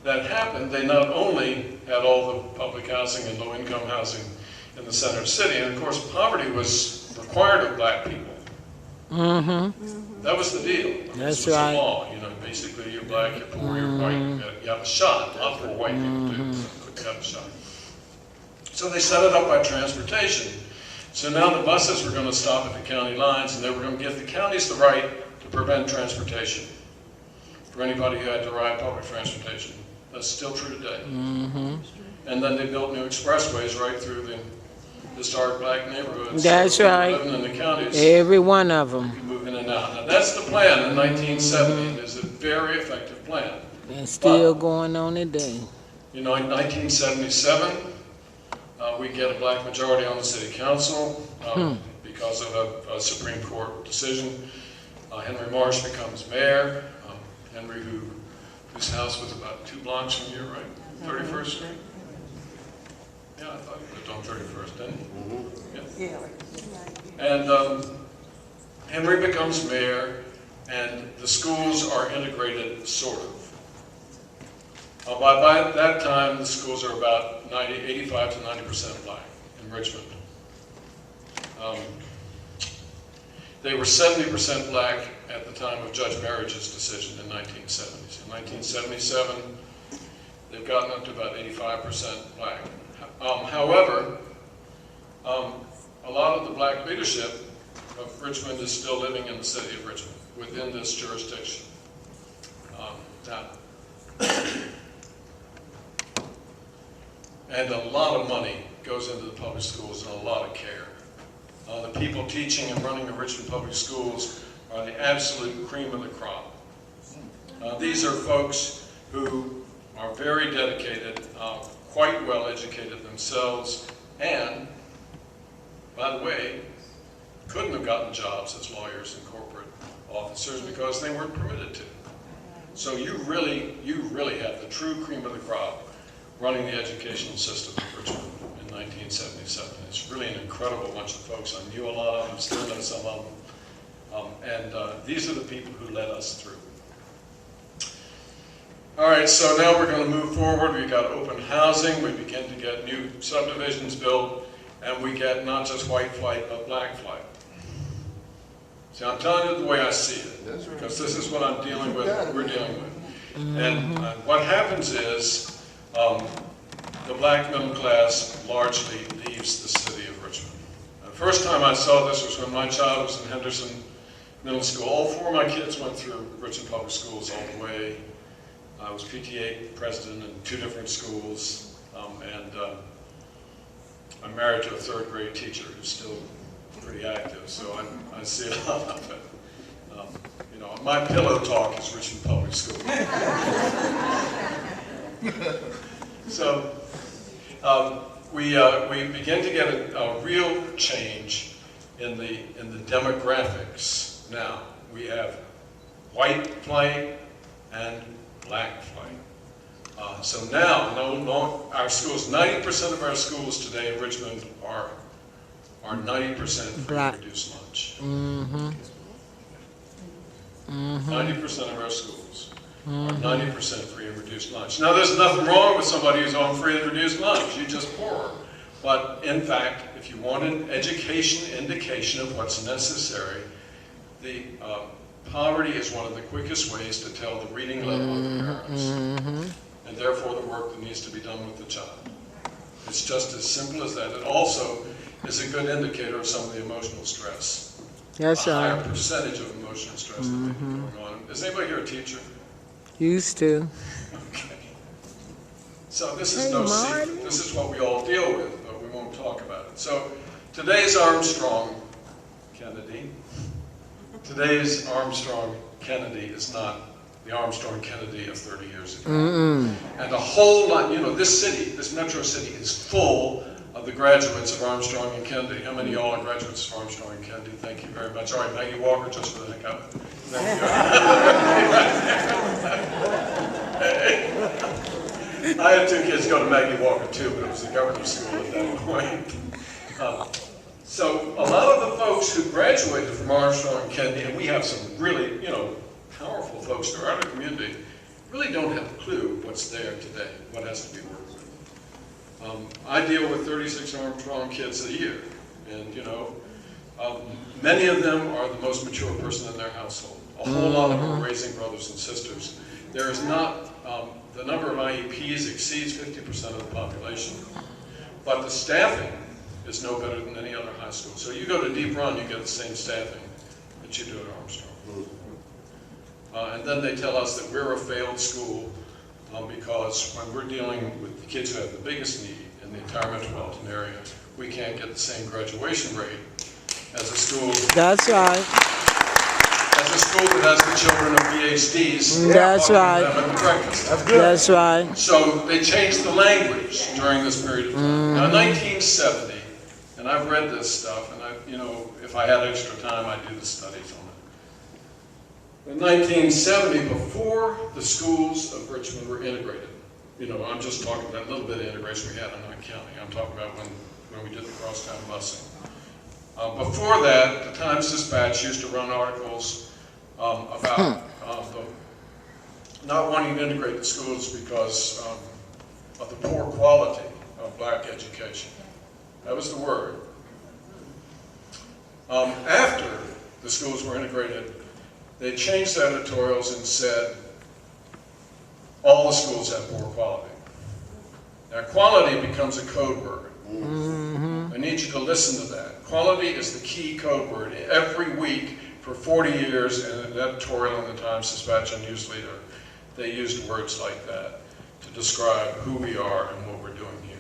that happened, they not only had all the public housing and low-income housing in the center of the city, and of course poverty was required of black people. That was the deal. That's this was right. the law. You know, basically you're black, you're poor, you're white, you have a shot. A lot of poor white people do, but you have a shot. So they set it up by transportation. So now the buses were going to stop at the county lines, and they were going to give the counties the right to prevent transportation for anybody who had to ride public transportation. That's still true today. And then they built new expressways right through the historic black neighborhoods. That's right. Living in the counties. Every one of them. You can move in and out. Now that's the plan in 1970, and it's a very effective plan. And still going on today. You know, in 1977, we get a black majority on the city council because of a Supreme Court decision. Henry Marsh becomes mayor. Henry, whose house was about 2 blocks from here, right? 31st Street? Yeah, I thought he lived on 31st, didn't he? Yeah. And Henry becomes mayor, and the schools are integrated, sort of. By that time, the schools are about 85 to 90% black in Richmond. They were 70% black at the time of Judge Marriage's decision in 1970. So in 1977, they've gotten up to about 85% black. However, a lot of the black leadership of Richmond is still living in the city of Richmond, within this jurisdiction. And a lot of money goes into the public schools and a lot of care. The people teaching and running the Richmond public schools are the absolute cream of the crop. These are folks who are very dedicated, quite well educated themselves, and, by the way, couldn't have gotten jobs as lawyers and corporate officers because they weren't permitted to. So you really have the true cream of the crop running the educational system in Richmond in 1977. It's really an incredible bunch of folks. I knew a lot of them, still know some of them. These are the people who led us through. All right, so now we're going to move forward. We've got open housing. We begin to get new subdivisions built, and we get not just white flight, but black flight. See, I'm telling you the way I see it, because this is what I'm dealing with, we're dealing with. And what happens is, the black middle class largely leaves the city of Richmond. The first time I saw this was when my child was in Henderson Middle School. All 4 of my kids went through Richmond Public Schools all the way. I was PTA president in 2 different schools, and I'm married to a 3rd grade teacher who's still pretty active, so I see a lot of it. You know, my pillow talk is Richmond Public School. So we begin to get a real change in the demographics. Now we have white flight and black flight. So now, our schools, 90% of our schools today in Richmond are 90% free and reduced lunch. 90% of our schools are 90% free and reduced lunch. Now, there's nothing wrong with somebody who's on free and reduced lunch. You're just poorer. But in fact, if you want an education indication of what's necessary, the poverty is one of the quickest ways to tell the reading level of the parents, and therefore the work that needs to be done with the child. It's just as simple as that. It also is a good indicator of some of the emotional stress. That's a right. higher percentage of emotional stress that may be going on. Is anybody here a teacher? Used to. Okay. So this is no secret. This is what we all deal with, but we won't talk about it. So today's Armstrong Kennedy. Today's Armstrong Kennedy is not the Armstrong Kennedy of 30 years ago. And a whole lot, you know, this city, this metro city is full of the graduates of Armstrong and Kennedy. How many of y'all are graduates of Armstrong and Kennedy? Thank you very much. All right, Maggie Walker, just for the heck of it. Thank you. I had 2 kids go to Maggie Walker too, but it was a government school at that point. So a lot of the folks who graduated from Armstrong and Kennedy, and we have some really, you know, powerful folks throughout our community, really don't have a clue what's there today, what has to be worked with. I deal with 36 Armstrong kids a year, and many of them are the most mature person in their household. A whole lot of them are raising brothers and sisters. There is not, the number of IEPs exceeds 50% of the population, but the staffing is no better than any other high school. So you go to Deep Run, you get the same staffing that you do at Armstrong. And then they tell us that we're a failed school because when we're dealing with the kids who have the biggest need in the entire metropolitan area, we can't get the same graduation rate as a school. That's right. As a school that has the children of PhDs. That's right. Them at the breakfast. That's good. That's right. So they changed the language during this period of time. Now, in 1970, and I've read this stuff, and if I had extra time, I'd do the studies on it. In 1970, before the schools of Richmond were integrated, I'm just talking about a little bit of integration we had, I'm not counting. I'm talking about when we did the crosstown busing. Before that, the Times-Dispatch used to run articles about not wanting to integrate the schools because of the poor quality of black education. That was the word. After the schools were integrated, they changed the editorials and said, all the schools have poor quality. Now, quality becomes a code word. I need you to listen to that. Quality is the key code word. Every week for 40 years in an editorial in the Times-Dispatch and News Leader, they used words like that to describe who we are and what we're doing here.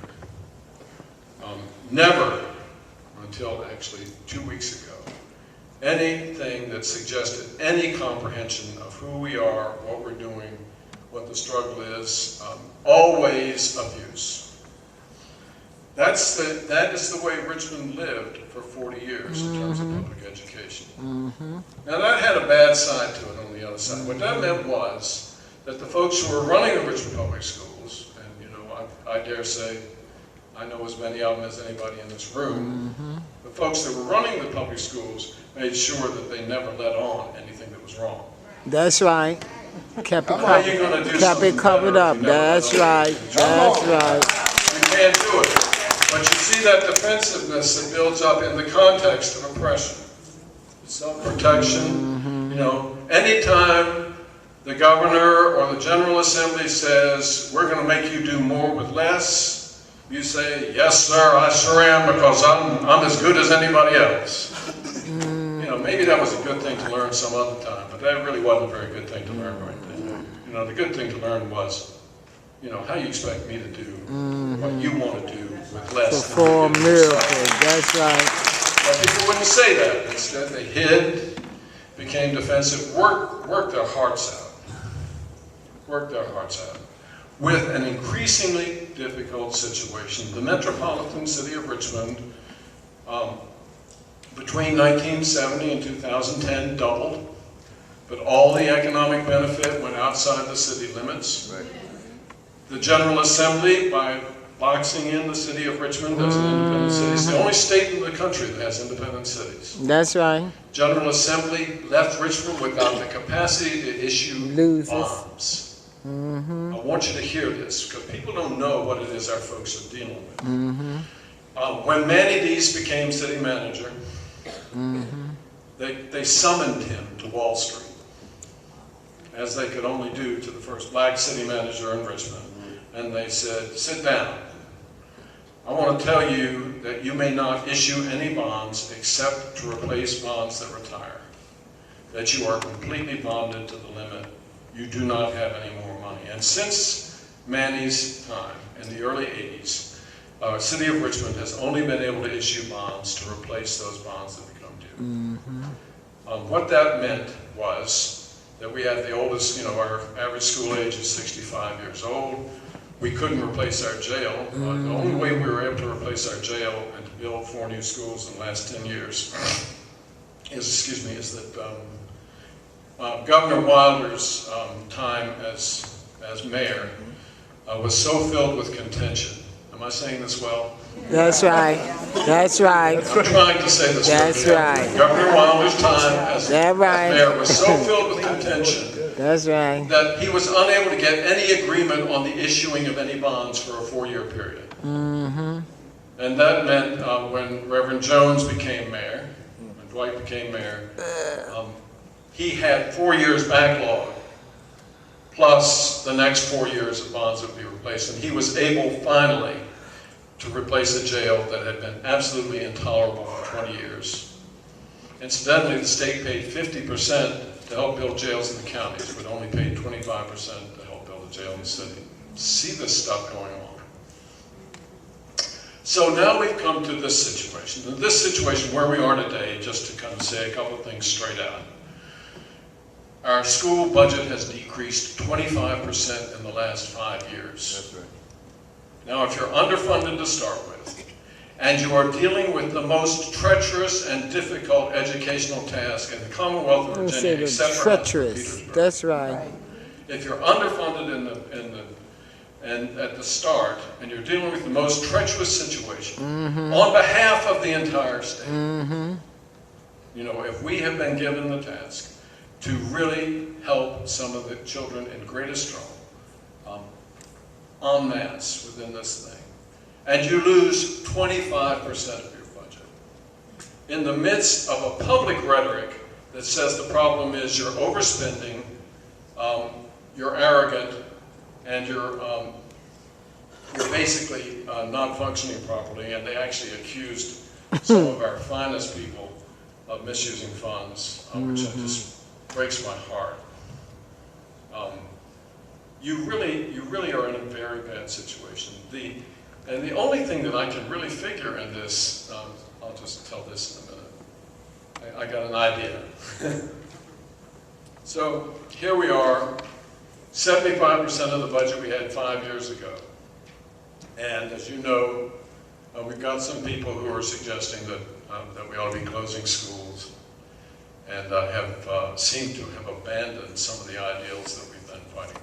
Never, until actually 2 weeks ago, anything that suggested any comprehension of who we are, what we're doing, what the struggle is, always abuse. That is the way Richmond lived for 40 years in terms of public education. Now that had a bad side to it on the other side. What that meant was that the folks who were running the Richmond public schools, and I dare say, I know as many of them as anybody in this room, the folks that were running the public schools made sure that they never let on anything that was wrong. That's right. Kept it How are you going to do something covered better up. if you never That's let on? right. That's right. You can't do it. But you see that defensiveness that builds up in the context of oppression. Self-protection, anytime the governor or the General Assembly says, we're going to make you do more with less, you say, yes, sir, I sure am, because I'm as good as anybody else. Maybe that was a good thing to learn some other time, but that really wasn't a very good thing to learn right then. The good thing to learn was, how you expect me to do what you want to do with less. Perform miracles. That's right. But people wouldn't say that. Instead, they hid, became defensive, worked their hearts out. Worked their hearts out. With an increasingly difficult situation. The metropolitan city of Richmond, between 1970 and 2010, doubled, but all the economic benefit went outside the city limits. Right. The General Assembly, by boxing in the city of Richmond as an independent city, it's the only state in the country that has independent cities. That's right. General Assembly left Richmond without the capacity to issue bonds. I want you to hear this, because people don't know what it is our folks are dealing with. When Manny Deese became city manager, they summoned him to Wall Street, as they could only do to the first black city manager in Richmond. And they said, sit down. I want to tell you that you may not issue any bonds except to replace bonds that retire. That you are completely bonded to the limit. You do not have any more money. And since Manny's time, in the early 80s, City of Richmond has only been able to issue bonds to replace those bonds that become due. What that meant was that we had the oldest, our average school age is 65 years old. We couldn't replace our jail. The only way we were able to replace our jail and to build 4 new schools in the last 10 years is that Governor Wilder's time as mayor was so filled with contention. Am I saying this well? That's right. That's right. I'm trying to say this. That's right. Governor Wilder's time as That's right. mayor was so filled with contention That's right. that he was unable to get any agreement on the issuing of any bonds for a 4-year period. Mm-hmm. And that meant when Reverend Jones became mayor, when Dwight became mayor, he had 4 years backlog, plus the next 4 years of bonds that would be replaced. And he was able finally to replace a jail that had been absolutely intolerable for 20 years. Incidentally, the state paid 50% to help build jails in the counties, but only paid 25% to help build a jail in the city. See this stuff going on. So now we've come to this situation. In this situation where we are today, just to kind of say a couple of things straight out. Our school budget has decreased 25% in the last 5 years. That's right. Now, if you're underfunded to start with, and you are dealing with the most treacherous and difficult educational task in the Commonwealth of Virginia, except for treacherous. Petersburg. That's right. If you're underfunded and at the start, and you're dealing with the most treacherous situation, on behalf of the entire state, you know, if we have been given the task to really help some of the children in greatest trouble, en masse within this thing, and you lose 25% of your budget, in the midst of a public rhetoric that says the problem is you're overspending, you're arrogant, and you're basically not functioning properly, and they actually accused some of our finest people of misusing funds, which just breaks my heart. You really are in a very bad situation. And the only thing that I can really figure in this, I'll just tell this in a minute. I got an idea. So here we are, 75% of the budget we had 5 years ago. And as you know, we've got some people who are suggesting that we ought to be closing schools, and have seemed to have abandoned some of the ideals that we've been fighting for.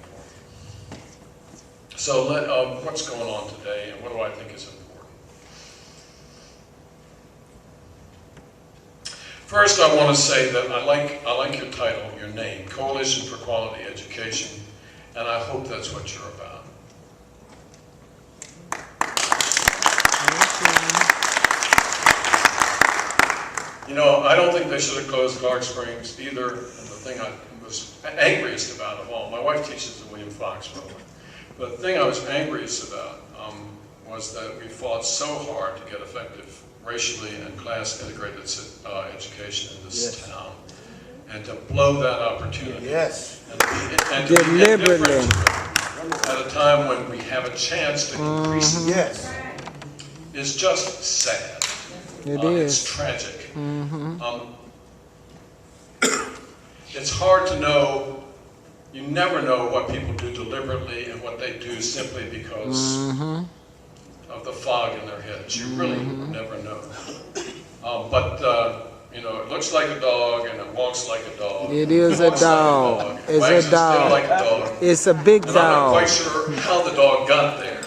So what's going on today, and what do I think is important? First, I want to say that I like your title, your name, Coalition for Quality Education, and I hope that's what you're about. You know, I don't think they should have closed Clark Springs either, and the thing I was angriest about of all, my wife teaches at William Fox Building, but the thing I was angriest about was that we fought so hard to get effective racially and class integrated education in this town, and to blow that opportunity, and to be indifferent at a time when we have a chance to increase it, is just sad. It is. It's tragic. It's hard to know. You never know what people do deliberately and what they do simply because of the fog in their heads. You really never know. You know, it looks like a dog and it walks like a dog. It is a dog. It's a dog. Like a dog. It's a big And dog. I'm not quite sure how the dog got there.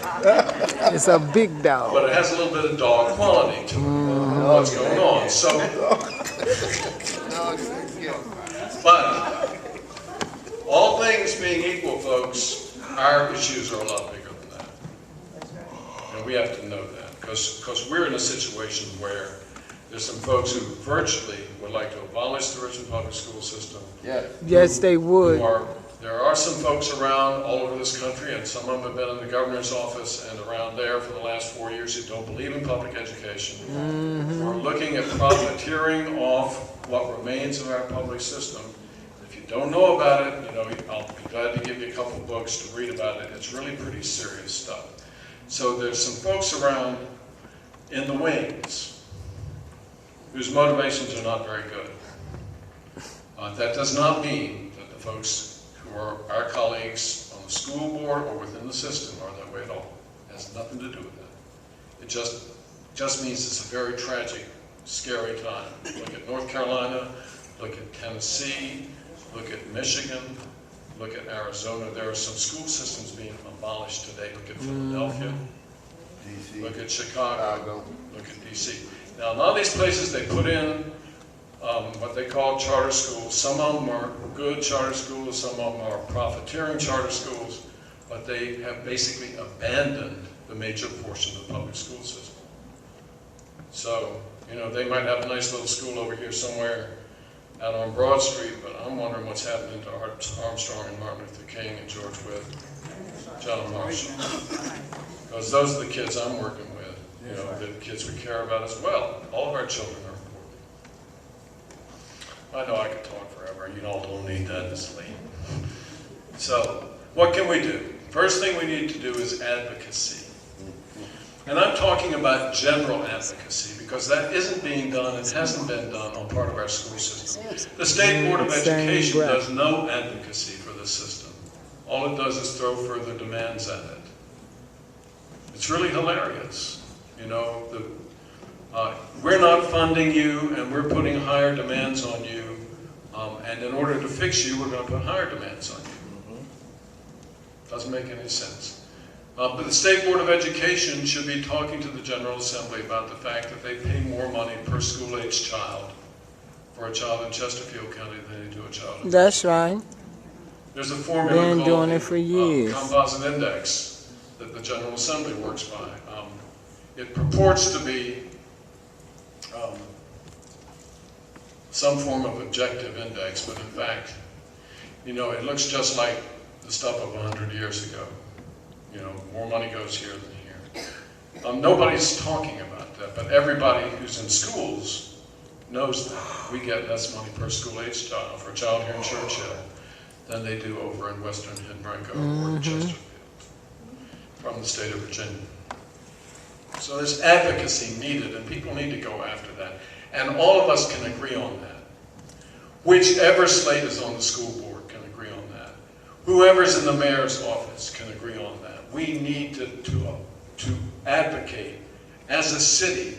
It's a big dog. But it has a little bit of dog quality to it. What's going on? So, but all things being equal, folks, our issues are a lot bigger than that. And we have to know that because we're in a situation where there's some folks who virtually would like to abolish the Richmond public school system. Yes, they would. There are some folks around all over this country, and some of them have been in the governor's office and around there for the last 4 years who don't believe in public education. We're looking at profiteering off what remains of our public system. If you don't know about it, you know, I'll be glad to give you a couple books to read about it. It's really pretty serious stuff. So there's some folks around in the wings whose motivations are not very good. That does not mean that the folks who are our colleagues on the school board or within the system are that way at all. It has nothing to do with that. It just means it's a very tragic, scary time. Look at North Carolina, look at Tennessee, look at Michigan, look at Arizona. There are some school systems being abolished today. Look at Philadelphia, DC. look at Chicago, look at DC. Now, a lot of these places, they put in what they call charter schools. Some of them are good charter schools, some of them are profiteering charter schools, but they have basically abandoned the major portion of the public school system. So, you know, they might have a nice little school over here somewhere out on Broad Street, but I'm wondering what's happening to Armstrong and Martin Luther King and George Wythe, John Marshall. Because those are the kids I'm working with, you know, the kids we care about as well. All of our children are important. I know I could talk forever. You all don't need that this late. So, what can we do? First thing we need to do is advocacy. And I'm talking about general advocacy because that isn't being done and hasn't been done on part of our school system. The State Board of Education does no advocacy for the system. All it does is throw further demands at it. It's really hilarious. You know, we're not funding you and we're putting higher demands on you. And in order to fix you, we're going to put higher demands on you. Doesn't make any sense. But the State Board of Education should be talking to the General Assembly about the fact that they pay more money per school-age child for a child in Chesterfield County than they do a child in That's right. There's a formula Been called doing it for years. Composite Index that the General Assembly works by. It purports to be some form of objective index, but in fact, you know, it looks just like the stuff of 100 years ago. You know, more money goes here than here. Nobody's talking about that, but everybody who's in schools knows that. We get less money per school-age child for a child here in Churchill than they do over in Western Henrico or Chesterfield from the state of Virginia. So there's advocacy needed, and people need to go after that. And all of us can agree on that. Whichever slate is on the school board can agree on that. Whoever's in the mayor's office can agree on that. We need to advocate as a city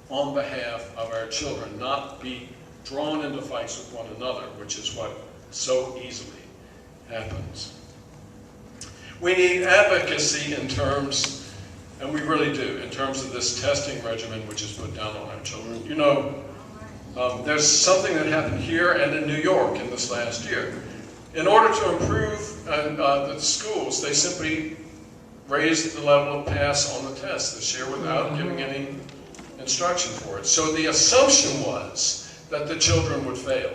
on behalf of our children, not be drawn into fights with one another, which is what so easily happens. We need advocacy in terms, and we really do, in terms of this testing regimen which is put down on our children. You know, there's something that happened here and in New York in this last year. In order to improve the schools, they simply raised the level of pass on the test this year without giving any instruction for it. So the assumption was that the children would fail.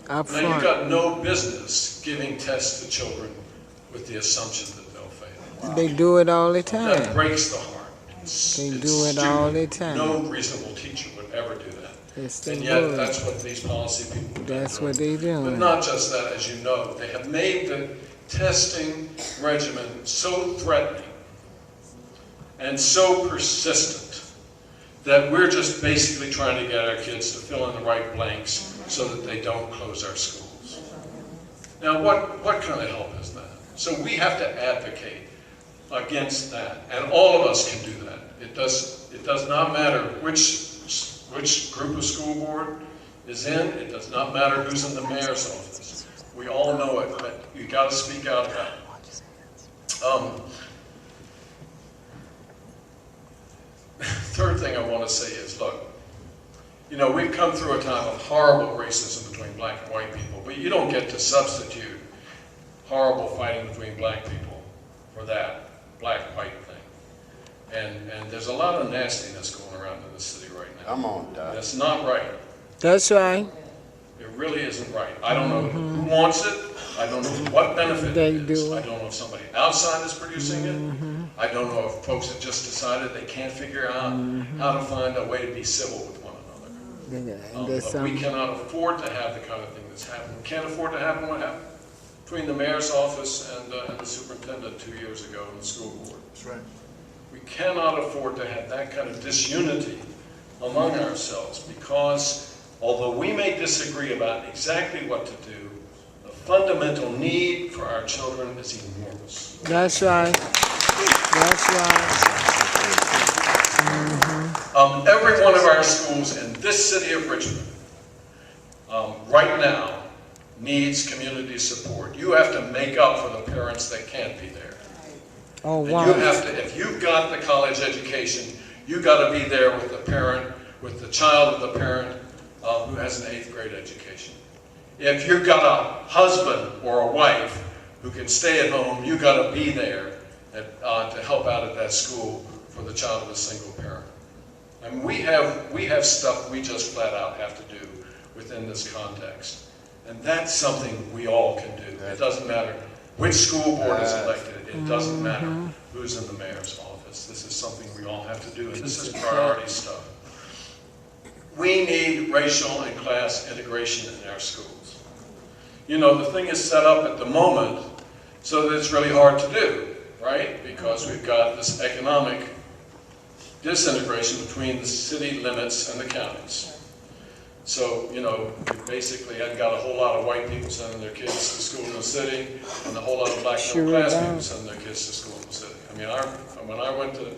Up Now you've front. got no business giving tests to children with the assumption that they'll fail. They do it all the That time. breaks the heart. They It's do it stupid. all the time. No reasonable teacher would ever do that. Yes, they And yet would. that's what these policy people have been That's doing. what they do. But not just that, as you know, they have made the testing regimen so threatening and so persistent that we're just basically trying to get our kids to fill in the right blanks so that they don't close our schools. Now, what kind of help is that? So we have to advocate against that, and all of us can do that. It does not matter which group of school board is in. It does not matter who's in the mayor's office. We all know it, but you got to speak out about it. Third thing I want to say is, look, you know, we've come through a time of horrible racism between black and white people, but you don't get to substitute horrible fighting between black people for that black-white thing. And there's a lot of nastiness going around in this city right now. Come on, Doc. That's not right. That's right. It really isn't right. I don't know who wants it. I don't know what benefit They it is. do it. I don't know if somebody outside is producing it. I don't know if folks have just decided they can't figure out how to find a way to be civil with one another. But we cannot afford to have the kind of thing that's happened. We can't afford to have what happened between the mayor's office and the superintendent 2 years ago in the school board. That's right. We cannot afford to have that kind of disunity among ourselves because although we may disagree about exactly what to do, the fundamental need for our children is enormous. That's right. That's right. Every one of our schools in this city of Richmond right now needs community support. You have to make up for the parents that can't be there. Oh, And wow. you have to, if you've got the college education, you got to be there with the parent with the child of the parent who has an 8th grade education. If you've got a husband or a wife who can stay at home, you've got to be there to help out at that school for the child of a single parent. And we have stuff we just flat out have to do within this context. And that's something we all can do. It doesn't matter which school board is elected. It doesn't matter who's in the mayor's office. This is something we all have to do, and this is priority stuff. We need racial and class integration in our schools. You know, the thing is set up at the moment so that it's really hard to do, right? Because we've got this economic disintegration between the city limits and the counties. So, you know, we basically had got a whole lot of white people sending their kids to school in the city, and a whole lot of black middle-class people sending their kids to school in the city. I mean, when I went to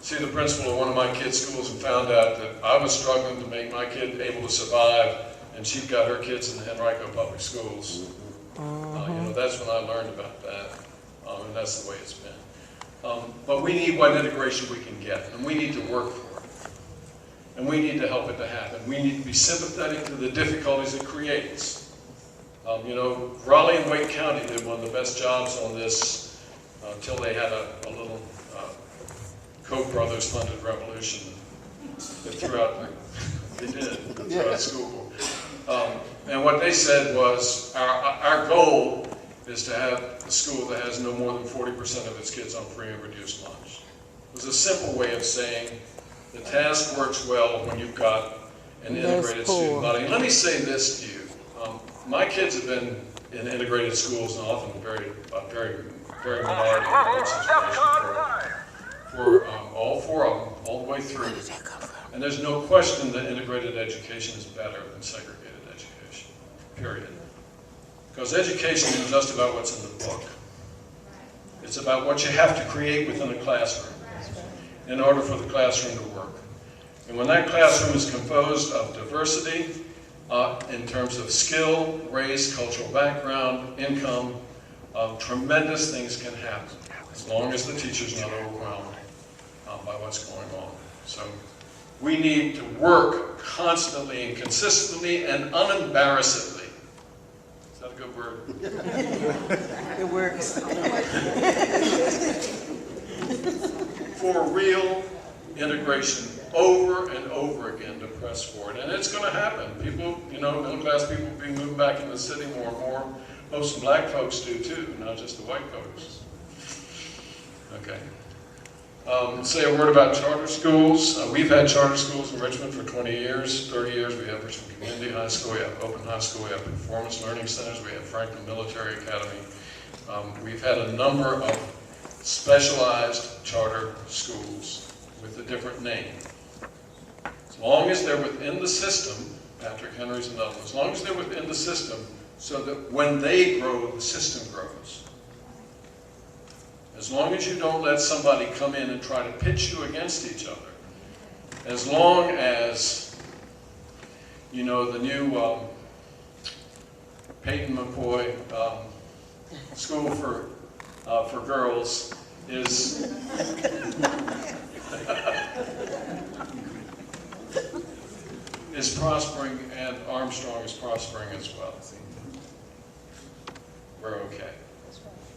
see the principal of one of my kids' schools and found out that I was struggling to make my kid able to survive, and she'd got her kids in the Henrico Public Schools, you know, that's when I learned about that, and that's the way it's been. But we need what integration we can get, and we need to work for it. And we need to help it to happen. We need to be sympathetic to the difficulties it creates. You know, Raleigh and Wake County did one of the best jobs on this until they had a little Koch brothers funded revolution that threw out the school board. And what they said was, our goal is to have a school that has no more than 40% of its kids on free and reduced lunch. It was a simple way of saying, the task works well when you've got an integrated student body. Let me say this to you. My kids have been in integrated schools and often very minority situation for all 4 of them, all the way through. And there's no question that integrated education is better than segregated education, period. Because education isn't just about what's in the book. It's about what you have to create within a classroom in order for the classroom to work. And when that classroom is composed of diversity in terms of skill, race, cultural background, income, tremendous things can happen as long as the teacher's not overwhelmed by what's going on. So we need to work constantly and consistently and unembarrassedly. Is that a good word? It works. For real integration over and over again to press forward. And it's going to happen. People, you know, middle-class people will be moving back in the city more and more. Most black folks do too, not just the white folks. Okay. Say a word about charter schools. We've had charter schools in Richmond for 20 years, 30 years. We have Richmond Community High School, we have Open High School, we have Performance Learning Centers, we have Franklin Military Academy. We've had a number of specialized charter schools with a different name. As long as they're within the system, Patrick Henry's another one, as long as they're within the system, so that when they grow, the system grows. As long as you don't let somebody come in and try to pitch you against each other. As long as, you know, the new Peyton McCoy School for Girls is is prospering, and Armstrong is prospering as well. We're okay.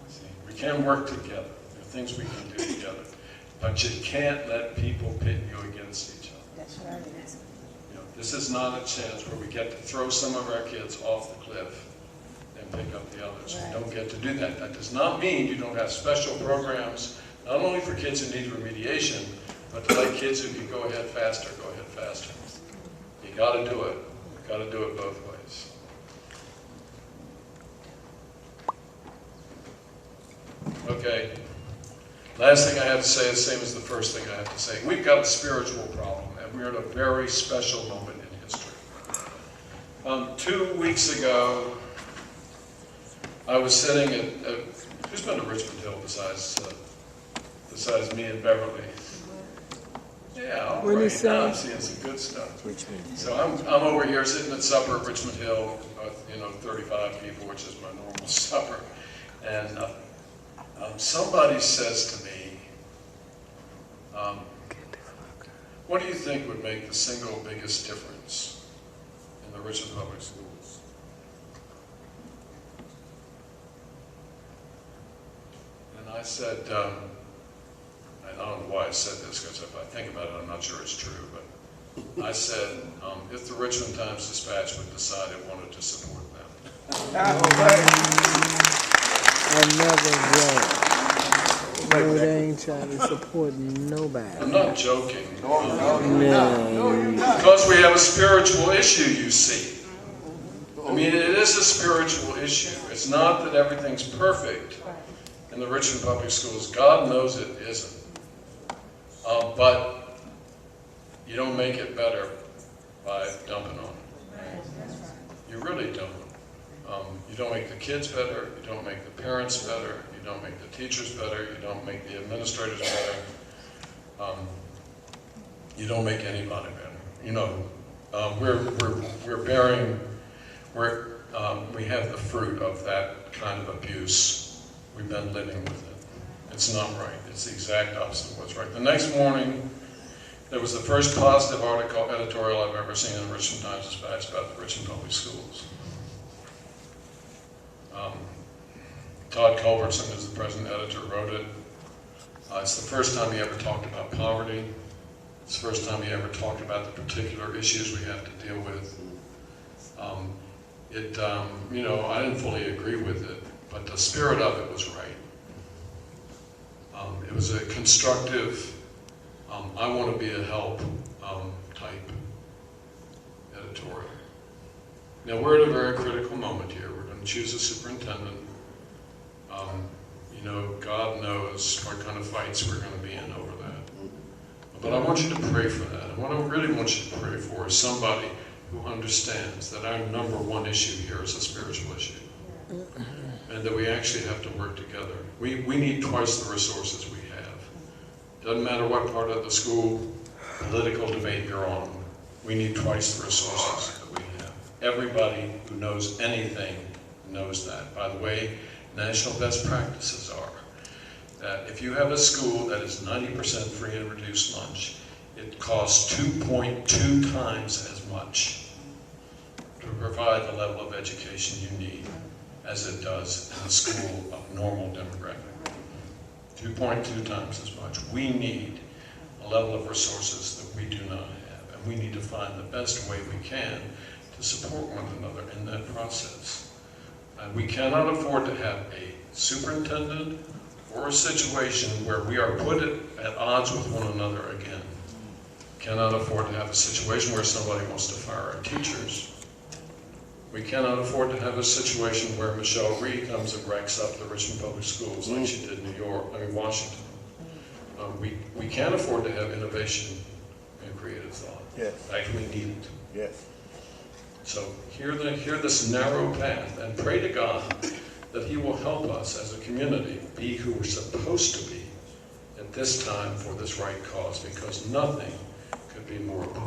See, we can work together. There are things we can do together. But you can't let people pit you against each other. That's right. You know, this is not a chance where we get to throw some of our kids off the cliff and pick up the others. Right. We don't get to do that. That does not mean you don't have special programs, not only for kids who need remediation, but to let kids who can go ahead faster, go ahead faster. You got to do it. You got to do it both ways. Okay. Last thing I have to say is the same as the first thing I have to say. We've got a spiritual problem, and we're at a very special moment in history. 2 weeks ago, I was sitting at who's been to Richmond Hill besides me and Beverly? Yeah, all What right. is that? Now I'm seeing some good stuff. So I'm over here sitting at supper at Richmond Hill, you know, 35 people, which is my normal supper, and somebody says to me, What do you think would make the single biggest difference in the Richmond Public Schools? And I said, I don't know why I said this, because if I think about it, I'm not sure it's true, but I said, if the Richmond Times-Dispatch would decide it wanted to support them. Another joke. No, they ain't trying to support nobody. I'm not joking. Man. Because we have a spiritual issue, you see. I mean, it is a spiritual issue. It's not that everything's perfect in the Richmond Public Schools. God knows it isn't. But you don't make it better by dumping on it. You really don't. You don't make the kids better. You don't make the parents better. You don't make the teachers better. You don't make the administrators better. You don't make anybody better. You know, we have the fruit of that kind of abuse. We've been living with it. It's not right. It's the exact opposite of what's right. The next morning, there was the first positive editorial I've ever seen in the Richmond Times-Dispatch about the Richmond Public Schools. Todd Culbertson, who's the president editor, wrote it. It's the first time he ever talked about poverty. It's the first time he ever talked about the particular issues we have to deal with. You know, I didn't fully agree with it, but the spirit of it was right. It was a constructive, I want to be a help type editorial. Now we're at a very critical moment here. We're going to choose a superintendent. You know, God knows what kind of fights we're going to be in over that. But I want you to pray for that. And what I really want you to pray for is somebody who understands that our number one issue here is a spiritual issue. And that we actually have to work together. We need twice the resources we have. Doesn't matter what part of the school political debate you're on, we need twice the resources that we have. Everybody who knows anything knows that. By the way, national best practices are that if you have a school that is 90% free and reduced lunch, it costs 2.2 times as much to provide the level of education you need as it does in a school of normal demographic. 2.2 times as much. We need a level of resources that we do not have, and we need to find the best way we can to support one another in that process. And we cannot afford to have a superintendent or a situation where we are put at odds with one another again. Cannot afford to have a situation where somebody wants to fire our teachers. We cannot afford to have a situation where Michelle Reed comes and wrecks up the Richmond Public Schools like she did in Washington. We can't afford to have innovation and creative thought. Yes. Actually, we need it. Yes. So hear this narrow path and pray to God that He will help us as a community be who we're supposed to be at this time for this right cause, because nothing could be more important.